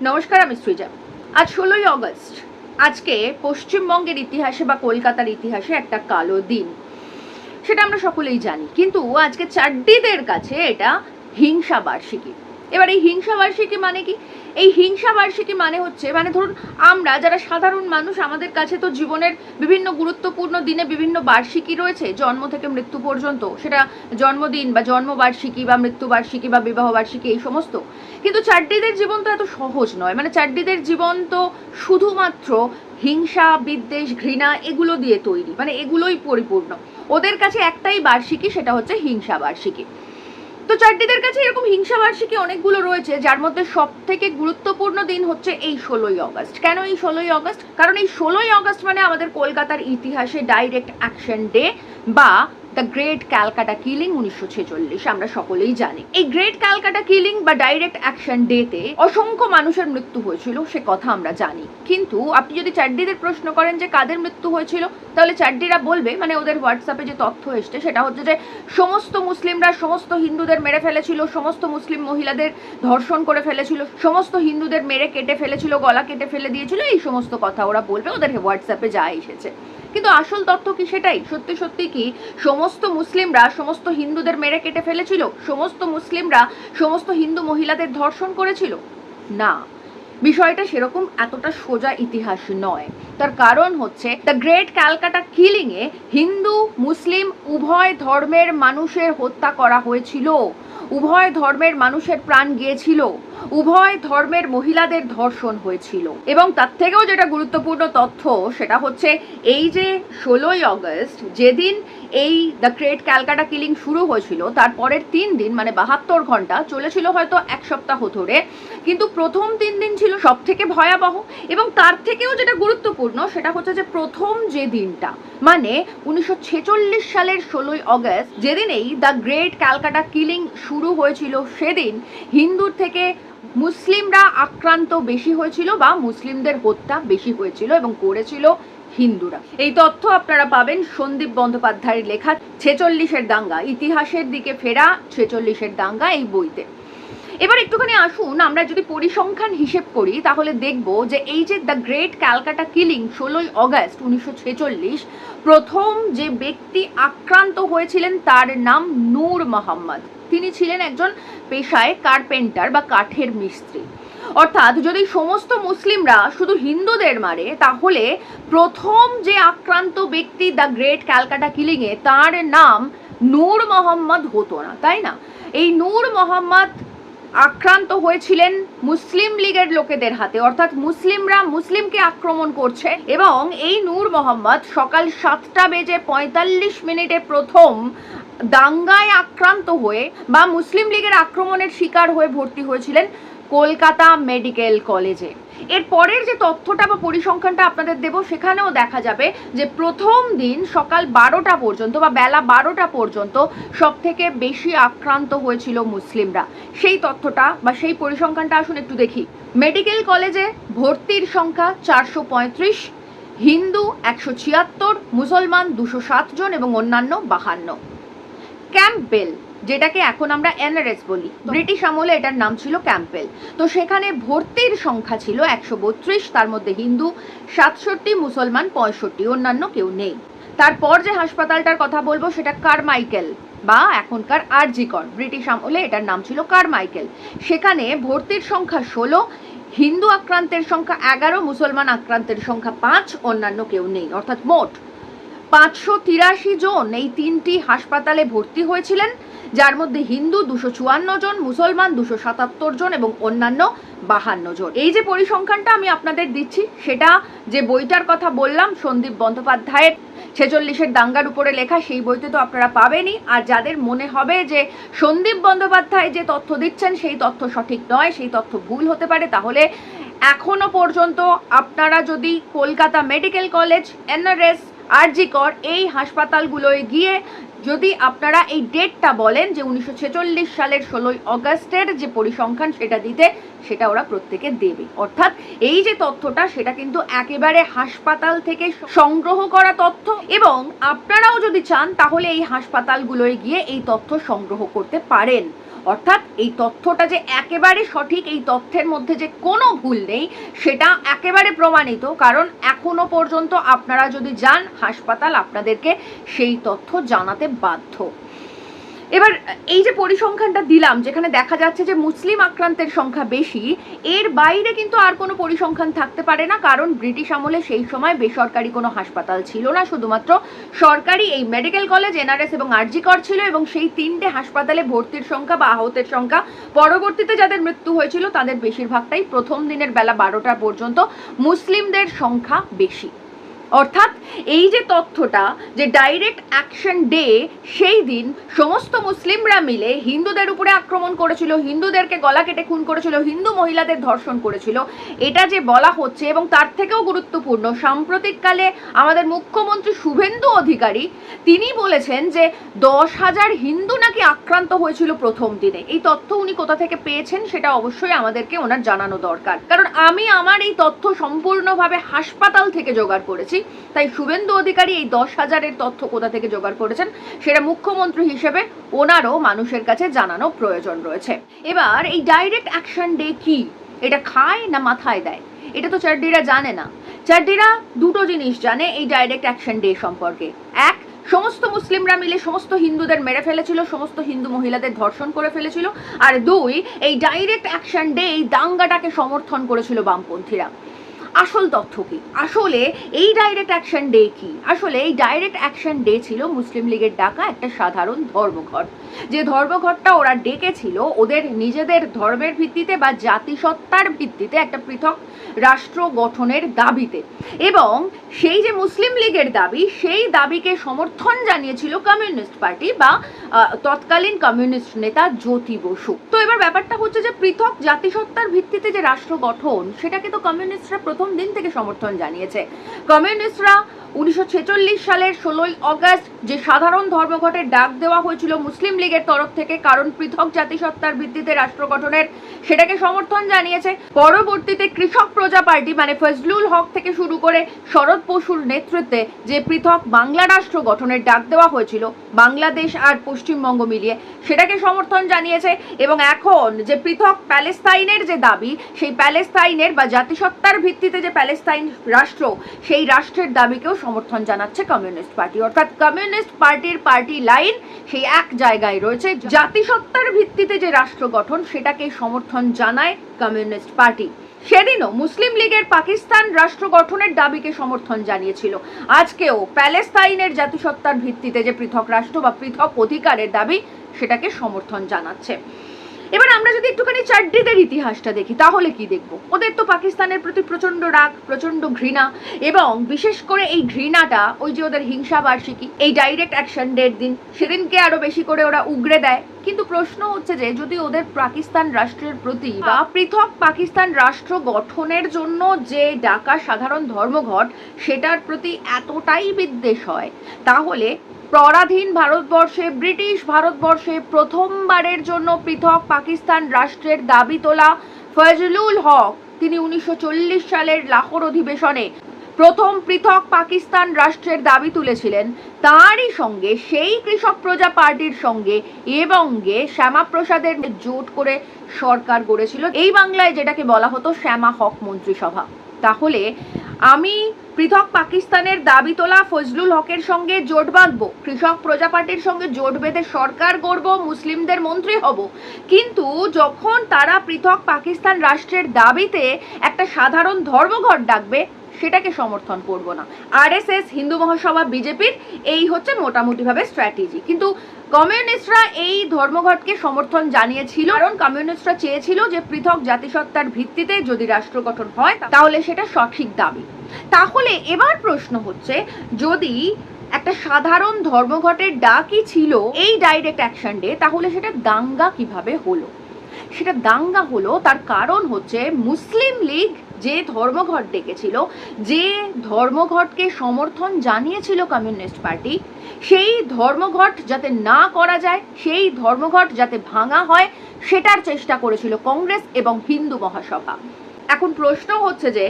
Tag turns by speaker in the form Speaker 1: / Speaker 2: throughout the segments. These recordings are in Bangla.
Speaker 1: নমস্কার, আমি সৃজা। আজ 16ই অগস্ট। আজকে পশ্চিমবঙ্গের ইতিহাসে বা কলকাতার ইতিহাসে একটা কালো দিন, সেটা আমরা সকলেই জানি। কিন্তু আজকে চাড্ডিদের কাছে এটা হিংসা বার্ষিকী। এবার এই হিংসা বার্ষিকী মানে কি? এই হিংসা বার্ষিকী মানে হচ্ছে, ধরুন আমরা যারা সাধারণ মানুষ, আমাদের কাছে তো জীবনের বিভিন্ন গুরুত্বপূর্ণ দিনে বিভিন্ন বার্ষিকী রয়েছে, জন্ম থেকে মৃত্যু পর্যন্ত, সেটা জন্মদিন বা জন্মবার্ষিকী বা মৃত্যুবার্ষিকী বা বিবাহ বার্ষিকী, এই সমস্ত। কিন্তু চাড্ডিদের জীবন তো এত সহজ নয়। চাড্ডিদের জীবন তো শুধুমাত্র হিংসা, বিদ্বেষ, ঘৃণা এগুলো দিয়ে তৈরি, এগুলোই পরিপূর্ণ। ওদের কাছে একটাই বার্ষিকী, সেটা হচ্ছে হিংসা বার্ষিকী। তো চাড্ডিদের কাছে এরকম হিংসা বার্ষিকী অনেকগুলো রয়েছে, যার মধ্যে সব থেকে গুরুত্বপূর্ণ দিন হচ্ছে এই 16ই অগস্ট। কেন এই 16ই অগস্ট? কারণ এই 16ই অগস্ট মানে আমাদের কলকাতার ইতিহাসে ডাইরেক্ট অ্যাকশন ডে বা দ্য গ্রেট ক্যালকাটা কিলিং 1946, আমরা সকলেই জানি। এই গ্রেট ক্যালকাটা কিলিং বা ডাইরেক্ট অ্যাকশন ডেতে অসংখ্য মানুষের মৃত্যু হয়েছিল, সে কথা আমরা জানি। কিন্তু আপনি যদি চাড্ডিদের প্রশ্ন করেন যে কাদের মৃত্যু হয়েছিল, তাহলে চাড্ডিরা বলবে, ওদের হোয়াটসঅ্যাপে যে তথ্য এসছে সেটা হচ্ছে যে সমস্ত মুসলিমরা সমস্ত হিন্দুদের মেরে ফেলেছিল, সমস্ত মুসলিম মহিলাদের ধর্ষণ করে ফেলেছিল, সমস্ত হিন্দুদের মেরে কেটে ফেলেছিল, গলা কেটে ফেলে দিয়েছিল, এই সমস্ত কথা ওরা বলবে, ওদের হোয়াটসঅ্যাপে যা এসেছে। কিন্তু আসল তথ্য কি সেটাই? সত্যি সত্যি কি সমস্ত মুসলিমরা সমস্ত হিন্দুদের মেরে কেটে ফেলেছিল? সমস্ত মুসলিমরা সমস্ত হিন্দু মহিলাদের ধর্ষণ করেছিল? না, বিষয়টা সেরকম এতটা সোজা ইতিহাস নয়। তার কারণ হচ্ছে দ্য গ্রেট ক্যালকাটা কিলিং এ হিন্দু মুসলিম উভয় ধর্মের মানুষের হত্যা করা হয়েছিল, উভয় ধর্মের মানুষের প্রাণ গিয়েছিল, উভয় ধর্মের মহিলাদের ধর্ষণ হয়েছিল। এবং তার থেকেও যেটা গুরুত্বপূর্ণ তথ্য, সেটা হচ্ছে এই যে 16ই অগস্ট, যেদিন এই দ্য গ্রেট ক্যালকাটা কিলিং শুরু হয়েছিল, তারপরের 3 দিন 72 ঘন্টা চলেছিল, হয়তো এক সপ্তাহ ধরে, কিন্তু প্রথম 3 দিন ছিল সব থেকে ভয়াবহ। এবং তার থেকেও যেটা গুরুত্বপূর্ণ, সেটা হচ্ছে যে প্রথম যে দিনটা, 1946 সালের 16ই অগস্ট, যেদিন এই দ্য গ্রেট ক্যালকাটা কিলিং শুরু হয়েছিল, সেদিন হিন্দুর থেকে মুসলিমরা আক্রান্ত বেশি হয়েছিল বা মুসলিমদের হত্যা বেশি হয়েছিল এবং করেছিল হিন্দুরা। এই তথ্য আপনারা পাবেন সন্দীপ বন্দ্যোপাধ্যায়ের লেখা 46-এর দাঙ্গা, ইতিহাসের দিকে ফেরা 46-এর দাঙ্গা এই বইতে। এবার একটুখানি আসুন, আমরা যদি পরিসংখ্যান হিসেব করি, তাহলে দেখব যে এই যে দ্য গ্রেট ক্যালকাটা কিলিং 16ই অগস্ট 1946, প্রথম যে ব্যক্তি আক্রান্ত হয়েছিলেন তার নাম নূর মোহাম্মদ। তিনি ছিলেন একজন পেশায় কার্পেন্টার বা কাঠের মিস্ত্রি। অর্থাৎ যদি সমস্ত মুসলিমরা শুধু হিন্দুদের মারে, তাহলে প্রথম যে আক্রান্ত ব্যক্তি দ্য গ্রেট ক্যালকাটা কিলিং এ, তার নাম নূর মোহাম্মদ হতো না, তাই না? এই নূর মোহাম্মদ আক্রান্ত হয়েছিলেন মুসলিম লীগের লোকেদের হাতে, অর্থাৎ মুসলিমরা মুসলিমকে আক্রমণ করছে, এবং এই নূর মোহাম্মদ সকাল 7:45 প্রথম দাঙ্গায় আক্রান্ত হয়ে বা মুসলিম লীগের আক্রমণের শিকার হয়ে ভর্তি হয়েছিলেন কলকাতা মেডিকেল কলেজে। এর পরের যে তথ্যটা বা পরিসংখ্যানটা আপনাদের দেব, সেখানেও দেখা যাবে যে প্রথম দিন সকাল 12টা পর্যন্ত বা বেলা 12টা পর্যন্ত সব থেকে বেশি আক্রান্ত হয়েছিল মুসলিমরা। সেই তথ্যটা বা সেই পরিসংখ্যানটা আসুন একটু দেখি। মেডিকেল কলেজে ভর্তির সংখ্যা 435, হিন্দু 176, মুসলমান 207 জন এবং অন্যান্য 52। ক্যাম্পবেল, যেটাকে এখন আমরা এনআরএস বলি, ব্রিটিশ আমলে এটার নাম ছিল ক্যাম্পবেল। তো সেখানে ভর্তির সংখ্যা ছিল 132, তার মধ্যে হিন্দু 67, মুসলমান 65, অন্যান্য কেউ নেই। তারপর যে হাসপাতালটার কথা বলবো সেটা কারমাইকেল বা এখনকার আরজি কর, ব্রিটিশ আমলে এটার নাম ছিল কারমাইকেল। সেখানে ভর্তির সংখ্যা 16, হিন্দু আক্রান্তের সংখ্যা 11, মুসলমান আক্রান্তের সংখ্যা 5, অন্যান্য কেউ নেই। অর্থাৎ মোট 583 জন এই 3টি হাসপাতালে ভর্তি হয়েছিলেন, যার মধ্যে হিন্দু 254 জন, মুসলমান 277 জন এবং অন্যান্য 52 জন। এই যে পরিসংখ্যানটা আমি আপনাদের দিচ্ছি, সেটা যে বইটার কথা বললাম সন্দীপ বন্দ্যোপাধ্যায়ের 46-এর দাঙ্গার উপরে লেখা, সেই বইতে তো আপনারা পাবেনই। আর যাদের মনে হবে যে সন্দীপ বন্দ্যোপাধ্যায় যে তথ্য দিচ্ছেন সেই তথ্য সঠিক নয়, সেই তথ্য ভুল হতে পারে, তাহলে এখনো পর্যন্ত আপনারা যদি কলকাতা মেডিকেল কলেজ, এনআরএস, আরজি কর এই হাসপাতালগুলোয় গিয়ে যদি আপনারা এই ডেটটা বলেন যে 1946 সালের 16ই অগস্টের যে পরিসংখ্যান সেটা দিতে, সেটা ওরা প্রত্যেকে দেবে। অর্থাৎ এই যে তথ্যটা, সেটা কিন্তু একেবারে হাসপাতাল থেকে সংগ্রহ করা তথ্য, এবং আপনারাও যদি চান তাহলে এই হাসপাতালগুলোয় গিয়ে এই তথ্য সংগ্রহ করতে পারেন। অর্থাৎ এই তথ্যটা যে একেবারে সঠিক, এই তথ্যের মধ্যে যে কোনো ভুল নেই, সেটা একেবারে প্রমাণিত। কারণ এখনো পর্যন্ত আপনারা যদি যান হাসপাতাল আপনাদেরকে সেই তথ্য জানাতে বাধ্য। এবার এই যে পরিসংখ্যানটা দিলাম, যেখানে দেখা যাচ্ছে যে মুসলিম আক্রান্তের সংখ্যা বেশি, এর বাইরে কিন্তু আর কোনো পরিসংখ্যান থাকতে পারে না। কারণ ব্রিটিশ আমলে সেই সময় বেসরকারি কোনো হাসপাতাল ছিল না, শুধুমাত্র সরকারি এই মেডিকেল কলেজ, এনআরএস এবং আরজি কর ছিল। এবং সেই 3টে হাসপাতালে ভর্তির সংখ্যা বা আহতের সংখ্যা, পরবর্তীতে যাদের মৃত্যু হয়েছিল তাদের বেশিরভাগটাই প্রথম দিনের বেলা 12টা পর্যন্ত মুসলিমদের সংখ্যা বেশি। অর্থাৎ এই যে তথ্যটা, যে ডাইরেক্ট অ্যাকশন ডে, সেই দিন সমস্ত মুসলিমরা মিলে হিন্দুদের উপরে আক্রমণ করেছিল, হিন্দুদেরকে গলা কেটে খুন করেছিল, হিন্দু মহিলাদের ধর্ষণ করেছিল, এটা যে বলা হচ্ছে। এবং তার থেকেও গুরুত্বপূর্ণ, সাম্প্রতিককালে আমাদের মুখ্যমন্ত্রী শুভেন্দু অধিকারী তিনি বলেছেন যে 10,000 হিন্দু নাকি আক্রান্ত হয়েছিল প্রথম দিনে। এই তথ্য উনি কোথা থেকে পেয়েছেন সেটা অবশ্যই আমাদেরকে ওনার জানানো দরকার, কারণ আমি আমার এই তথ্য সম্পূর্ণভাবে হাসপাতাল থেকে জোগাড় করেছি। তাই শুভেন্দু অধিকারী এই 10,000-এর তথ্য কোথা থেকে জোগাড় করেছেন সেটা মুখ্যমন্ত্রী হিসেবে ওনারও মানুষের কাছে জানানো প্রয়োজন রয়েছে। এবার এই ডাইরেক্ট অ্যাকশন ডে কি, এটা খায় না মাথায় দেয়, এটা তো চাড্ডিরা জানে না। চাড্ডিরা দুটো জিনিস জানে এই ডাইরেক্ট অ্যাকশন ডে সম্পর্কে। এক, সমস্ত মুসলিমরা মিলে সমস্ত হিন্দুদের মেরে ফেলেছিল, সমস্ত হিন্দু মহিলাদের ধর্ষণ করে ফেলেছিল। আর দুই, এই ডাইরেক্ট অ্যাকশন ডে, এই দাঙ্গাটাকে সমর্থন করেছিল বামপন্থীরা। আসল তথ্য কি? আসলে এই ডাইরেক্ট অ্যাকশন ডে কি? আসলে এই ডাইরেক্ট অ্যাকশন ডে ছিল মুসলিম লীগের ডাকা একটা সাধারণ ধর্মঘট। যে ধর্মঘটটা ওরা ডেকেছিল ওদের নিজেদের ধর্মের ভিত্তিতে বা জাতিসত্তার ভিত্তিতে একটা পৃথক রাষ্ট্র গঠনের দাবিতে। এবং সেই যে মুসলিম লীগের দাবি, সেই দাবিকে সমর্থন জানিয়েছিল কমিউনিস্ট পার্টি বা তৎকালীন কমিউনিস্ট নেতা জ্যোতি বসু। তো এবার ব্যাপারটা হচ্ছে যে পৃথক জাতিসত্তার ভিত্তিতে যে রাষ্ট্র গঠন, সেটাকে তো কমিউনিস্টরা প্রথম দিন থেকে সমর্থন জানিয়েছে। কমিউনিস্টরা 1946 সালের 16ই অগস্ট যে সাধারণ ধর্মঘটের ডাক দেওয়া হয়েছিল মুসলিম লীগের তরফ থেকে, কারণ পৃথক জাতিসত্তার ভিত্তিতে রাষ্ট্র গঠনের, সেটাকে সমর্থন জানিয়েছে। পরবর্তীতে কৃষক প্রজা পার্টি মানে ফজলুল হক থেকে শুরু করে শরৎ বসুর নেতৃত্বে যে পৃথক বাংলা রাষ্ট্র গঠনের ডাক দেওয়া হয়েছিল বাংলাদেশ আর পশ্চিমবঙ্গ মিলিয়ে, সেটাকে সমর্থন জানিয়েছে। এবং এখন যে পৃথক প্যালেস্তাইনের যে দাবি, সেই প্যালেস্তাইনের বা জাতিসত্তার ভিত্তিতে যে প্যালেস্তাইন রাষ্ট্র, সেই রাষ্ট্রের দাবিকেও সমর্থন জানাচ্ছে কমিউনিস্ট পার্টি। অর্থাৎ কমিউনিস্ট পার্টির পার্টি লাইন সেই এক জায়গায় রয়েছে, জাতিসত্তার ভিত্তিতে যে রাষ্ট্র গঠন সেটাকে সমর্থন জানায় কমিউনিস্ট পার্টি। সেদিনও মুসলিম লীগের পাকিস্তান রাষ্ট্র গঠনের দাবিকে সমর্থন জানিয়েছিল, আজকেও প্যালেস্তাইনের জাতিসত্তার ভিত্তিতে যে পৃথক রাষ্ট্র বা পৃথক অধিকারের দাবি সেটাকে সমর্থন জানাচ্ছে। এবার আমরা যদি একটুখানি চাড্ডিদের ইতিহাসটা দেখি তাহলে কি দেখব? ওদের তো পাকিস্তানের প্রতি প্রচন্ড রাগ, প্রচন্ড ঘৃণা, এবং বিশেষ করে এই ঘৃণাটা ওই যে ওদের হিংসা বার্ষিকী, এই ডাইরেক্ট অ্যাকশন ডের দিন, সেদিনকে আরো বেশি করে ওরা উগরে দেয়। কিন্তু প্রশ্ন হচ্ছে যে যদি ওদের পাকিস্তান রাষ্ট্রের প্রতি বা পৃথক পাকিস্তান রাষ্ট্র গঠনের জন্য যে ডাকা সাধারণ ধর্মঘট, সেটার প্রতি এতটাই বিদ্বেষ হয়, তাহলে পরাধীন ভারতবর্ষে, ব্রিটিশ ভারতবর্ষে প্রথমবারের জন্য পৃথক পাকিস্তান রাষ্ট্রের দাবি তোলা ফজলুল হক, তিনি 1940 সালের লাহোর অধিবেশনে প্রথম পৃথক পাকিস্তান রাষ্ট্রের দাবি তুলেছিলেন। তারই সঙ্গে সেই কৃষক প্রজা পার্টির সঙ্গে এবং শ্যামাপ্রসাদের জোট করে সরকার গড়েছিল এই বাংলায়, যেটাকে বলা হতো শ্যামা হক মন্ত্রিসভা। তাহলে আমি পৃথক পাকিস্তানের দাবি তোলা ফজলুল হকের সঙ্গে জোট বাঁধবো, কৃষক প্রজা পার্টির সঙ্গে জোট বেঁধে সরকার গড়ব, মুসলিমদের মন্ত্রী হব, কিন্তু যখন তারা পৃথক পাকিস্তান রাষ্ট্রের দাবিতে একটা সাধারণ ধর্মঘট ডাকবে সেটাকে সমর্থন করব না। আরএসএস, হিন্দু মহাসভা, বিজেপির এই হচ্ছে মোটামুটিভাবে স্ট্র্যাটেজি। কিন্তু কমিউনিস্টরা এই ধর্মঘটকে সমর্থন জানিয়েছিল, কারণ কমিউনিস্টরা চেয়েছিল যে পৃথক জাতিসত্তার ভিত্তিতে যদি রাষ্ট্র গঠন হয় তাহলে সেটা সঠিক দাবি। তাহলে এবার প্রশ্ন হচ্ছে, যদি একটা সাধারণ ধর্মঘটের ডাকই ছিল এই ডাইরেক্ট অ্যাকশন ডে, তাহলে সেটা দাঙ্গা কিভাবে হলো? সেটা দাঙ্গা হলো তার কারণ হচ্ছে মুসলিম লীগ যে ধর্মঘট ডেকেছিল, যে ধর্মঘটকে সমর্থন জানিয়েছিল কমিউনিস্ট পার্টি, সেই ধর্মঘট যাতে না করা যায়, সেই ধর্মঘট যাতে ভাঙা হয়, সেটার চেষ্টা করেছিল কংগ্রেস এবং হিন্দু মহাসভা। এখন প্রশ্ন হচ্ছে যে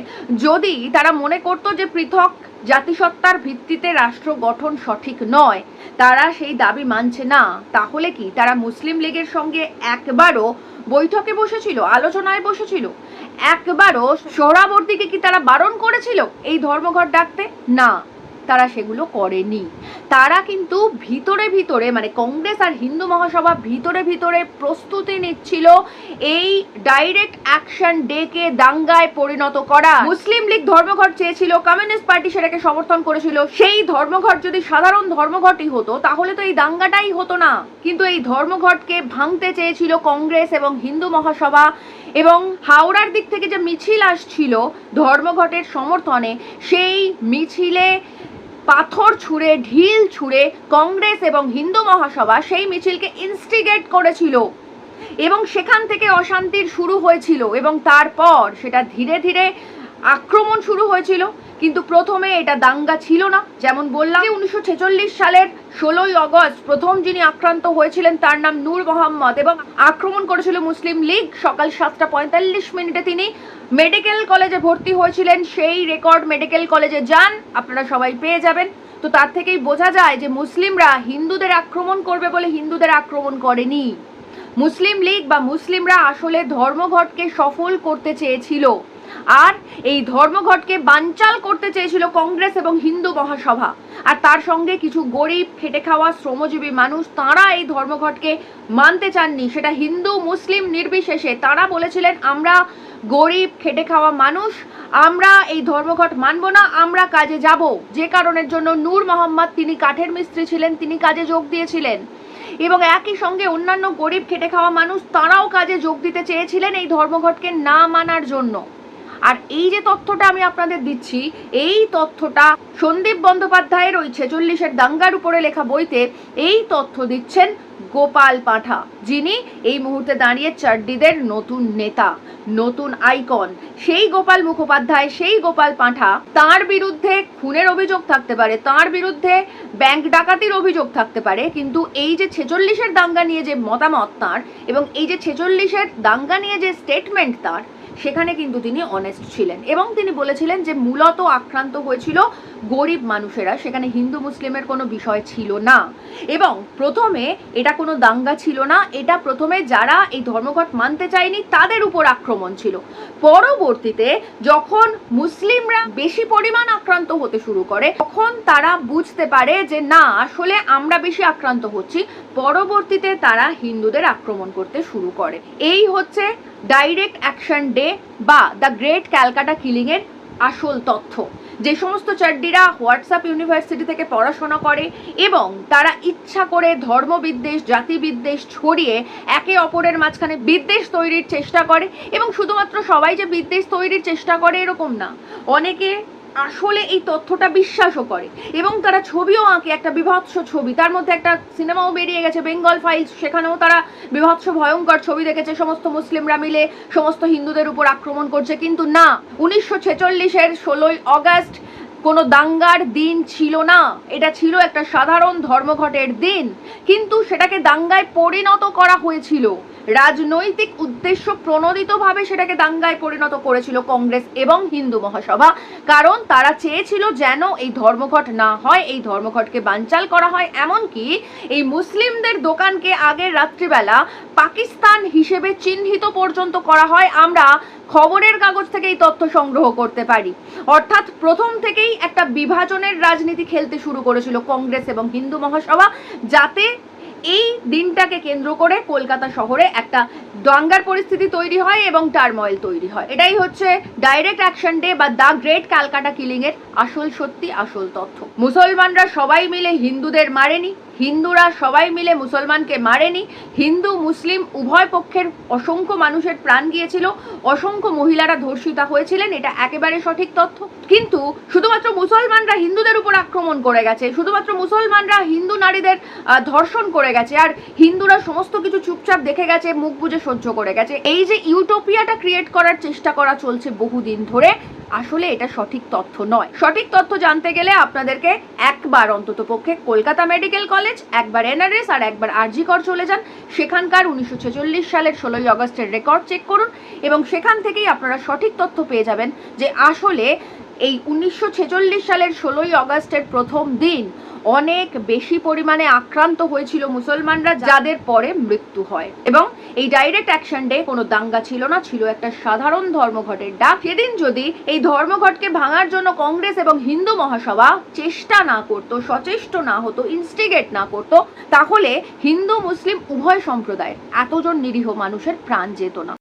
Speaker 1: যদি তারা মনে করতো যে পৃথক জাতিসত্তার ভিত্তিতে রাষ্ট্র গঠন সঠিক নয়, তারা সেই দাবি মানছে না, তাহলে কি তারা মুসলিম লীগের সঙ্গে একবারও বৈঠকে বসেছিল, আলোচনায় বসেছিল? একবারও সোহরাবর্দীকে কি তারা বারণ করেছিল এই ধর্মঘট ডাকতে? না, তারা সেগুলো করেনি। তারা কিন্তু ভিতরে ভিতরে, মানে কংগ্রেস আর হিন্দু মহাসভা ভিতরে ভিতরে প্রস্তুতি নিচ্ছিল এই ডাইরেক্ট অ্যাকশন ডে কে দাঙ্গায় পরিণত করা। মুসলিম লীগ ধর্মঘট চেয়েছিল, কমিউনিস্ট পার্টি সেটাকে সমর্থন করেছিল। সেই ধর্মঘট যদি সাধারণ ধর্মঘটই হতো তাহলে তো এই দাঙ্গাটাই হতো না, কিন্তু এই ধর্মঘটকে ভাঙতে চেয়েছিল কংগ্রেস এবং হিন্দু মহাসভা। এবং হাওড়ার দিক থেকে যে মিছিল আসছিল ধর্মঘটের সমর্থনে, সেই মিছিলে পাথর ছুঁড়ে, ঢিল ছুঁড়ে কংগ্রেস এবং হিন্দু মহাসভা সেই মিছিলকে ইনস্টিগেট করেছিল এবং সেখান থেকে অশান্তির শুরু হয়েছিল এবং তারপর সেটা ধীরে ধীরে আক্রমণ শুরু হয়েছিল। কিন্তু প্রথমে এটা দাঙ্গা ছিল না। যেমন বললাম, 1946 সালের 16ই অগস্ট প্রথম যিনি আক্রান্ত হয়েছিলেন তার নাম নূর মোহাম্মদ এবং আক্রমণ করেছিল মুসলিম লীগ। সকাল 7:45 তিনি মেডিকেল কলেজে ভর্তি হয়েছিলেন। সেই রেকর্ড মেডিকেল কলেজে যান, আপনারা সবাই পেয়ে যাবেন। তো তার থেকেই বোঝা যায় যে মুসলিমরা হিন্দুদের আক্রমণ করবে বলে হিন্দুদের আক্রমণ করেনি। মুসলিম লীগ বা মুসলিমরা আসলে ধর্মঘটকে সফল করতে চেয়েছিল, আর এই ধর্মঘটকে বানচাল করতে চেয়েছিল কংগ্রেস এবং হিন্দু মহাসভা। আর তার সঙ্গে কিছু গরিব খেটে খাওয়া শ্রমজীবী মানুষ, তারা এই ধর্মঘটকে মানতে চাননি, সেটা হিন্দু মুসলিম নির্বিশেষে। তারা বলেছিলেন আমরা গরিব খেটে খাওয়া মানুষ, আমরা এই ধর্মঘট মানব না, আমরা কাজে যাব। যে কারণের জন্য নূর মোহাম্মদ, তিনি কাঠের মিস্ত্রি ছিলেন, তিনি কাজে যোগ দিয়েছিলেন এবং একই সঙ্গে অন্যান্য গরিব খেটে খাওয়া মানুষ তারাও কাজে যোগ দিতে চেয়েছিলেন এই ধর্মঘটকে না মানার জন্য। আর এই যে তথ্যটা আমি আপনাদের দিচ্ছি, এই তথ্যটা সন্দীপ বন্দ্যোপাধ্যায়ের ওই 46-এর দাঙ্গার উপরে লেখা বইতে এই তথ্য দিচ্ছেন গোপাল পাঁঠা, যিনি এই মুহূর্তে দাঁড়িয়ে চাড্ডিদের নতুন নেতা, নতুন আইকন। সেই গোপাল মুখোপাধ্যায়, সেই গোপাল পাঁঠা, তার বিরুদ্ধে খুনের অভিযোগ থাকতে পারে, তার বিরুদ্ধে ব্যাংক ডাকাতির অভিযোগ থাকতে পারে, কিন্তু এই যে 46-এর দাঙ্গা নিয়ে যে মতামত তার এবং এই যে 46-এর দাঙ্গা নিয়ে যে স্টেটমেন্ট তার, সেখানে কিন্তু তিনি অনেস্ট ছিলেন এবং তিনি বলেছিলেন যে মূলত আক্রান্ত হয়েছিল গরিব মানুষেরা, সেখানে হিন্দু মুসলিমের কোনো বিষয় ছিল না। এবং প্রথমে এটা কোনো দাঙ্গা ছিল না, এটা প্রথমে যারা এই ধর্মঘট মানতে চায়নি তাদের উপর আক্রমণ ছিল। পরবর্তীতে যখন মুসলিমরা বেশি পরিমাণ আক্রান্ত হতে শুরু করে, তখন তারা বুঝতে পারে যে না, আসলে আমরা বেশি আক্রান্ত হচ্ছি। পরবর্তীতে তারা হিন্দুদের আক্রমণ করতে শুরু করে। এই হচ্ছে ডাইরেক্ট অ্যাকশন ডে বা দ্য গ্রেট ক্যালকাটা কিলিং এর আসল তথ্য। যে সমস্ত চাড্ডিরা হোয়াটসঅ্যাপ ইউনিভার্সিটি থেকে পড়াশোনা করে এবং তারা ইচ্ছা করে ধর্মবিদ্বেষ, জাতিবিদ্বেষ ছড়িয়ে একে অপরের মাঝখানে বিদ্বেষ তৈরির চেষ্টা করে, এবং শুধুমাত্র সবাই যে বিদ্বেষ তৈরির চেষ্টা করে এরকম না, অনেকে আসলে এই তথ্যটা বিশ্বাসও করে এবং তারা ছবিও আঁকে, একটা বিভৎস ছবি। তার মধ্যে একটা সিনেমাও বেরিয়ে গেছে বেঙ্গল ফাইলস, সেখানেও তারা বিভৎস ভয়ঙ্কর ছবি দেখেছে, সমস্ত মুসলিমরা মিলে সমস্ত হিন্দুদের উপর আক্রমণ করছে। কিন্তু না, 1946-এর 16ই অগস্ট কোনো দাঙ্গার দিন ছিল না, এটা ছিল একটা সাধারণ ধর্মঘটের দিন, কিন্তু সেটাকে দাঙ্গায় পরিণত করা হয়েছিল। রাজনৈতিক উদ্দেশ্য প্রণোদিতভাবে সেটাকে দাঙ্গায় পরিণত করেছিল কংগ্রেস এবং হিন্দু মহাসভা, কারণ তারা চেয়েছিল যেন এই ধর্মঘট না হয়, এই ধর্মঘটকে বানচাল করা হয়। এমনকি এই মুসলিমদের দোকানকে আগের রাত্রিবেলা পাকিস্তান হিসেবে চিহ্নিত পর্যন্ত করা হয়। আমরা খবরের কাগজ থেকে এই তথ্য সংগ্রহ করতে পারি। অর্থাৎ প্রথম থেকেই একটা বিভাজনের রাজনীতি খেলতে শুরু করেছিল কংগ্রেস এবং হিন্দু মহাসভা, যাতে এই দিনটাকে কেন্দ্র করে কলকাতা শহরে একটা দাঙ্গার পরিস্থিতি তৈরি হয় এবং টার্ময়েল তৈরি হয়। এটাই হচ্ছে ডাইরেক্ট অ্যাকশন ডে বা দ্য গ্রেট ক্যালকাটা কিলিং এর আসল সত্যি, আসল তথ্য। মুসলমানরা সবাই মিলে হিন্দুদের মারেনি, হিন্দুরা সবাই মিলে মুসলমানকে মারেনি, হিন্দু মুসলিম উভয় পক্ষের অসংখ্য মানুষের প্রাণ গিয়েছিল, অসংখ্য মহিলারা ধর্ষিতা হয়েছিলেন, এটা একেবারে সঠিক তথ্য। কিন্তু শুধুমাত্র মুসলমানরা হিন্দুদের উপর আক্রমণ করে গেছে, শুধুমাত্র মুসলমানরা হিন্দু নারীদের ধর্ষণ করে গেছে আর হিন্দুরা সমস্ত কিছু চুপচাপ দেখে গেছে, মুখ বুজে সহ্য করে গেছে, এই যে ইউটোপিয়াটা ক্রিয়েট করার চেষ্টা করা চলছে বহুদিন ধরে, আসলে এটা সঠিক তথ্য নয়। সঠিক তথ্য জানতে গেলে আপনাদেরকে একবার অন্তত পক্ষে কলকাতা মেডিকেল কলেজ, একবার এনআরএস আর একবার আরজি কর চলে যান। সেখানকার 1946 সালের 16ই আগস্টের রেকর্ড চেক করুন এবং সেখান থেকেই আপনারা সঠিক তথ্য পেয়ে যাবেন যে আসলে এই 1946 সালের 16ই আগস্টের প্রথম দিন অনেক বেশি পরিমাণে আক্রান্ত হয়েছিল মুসলমানরা, যাদের পরে মৃত্যু হয়। এবং এই ডাইরেক্ট অ্যাকশন ডে কোনো দাঙ্গা ছিল না, ছিল একটা সাধারণ ধর্মঘটের ডাক। সেদিন যদি এই ধর্মঘটকে ভাঙার জন্য কংগ্রেস এবং হিন্দু মহাসভা চেষ্টা না করত, সচেষ্ট না হতো, ইনস্টিগেট না করত, তাহলে হিন্দু মুসলিম উভয় সম্প্রদায়ের এতজন নিরীহ মানুষের প্রাণ যেত না।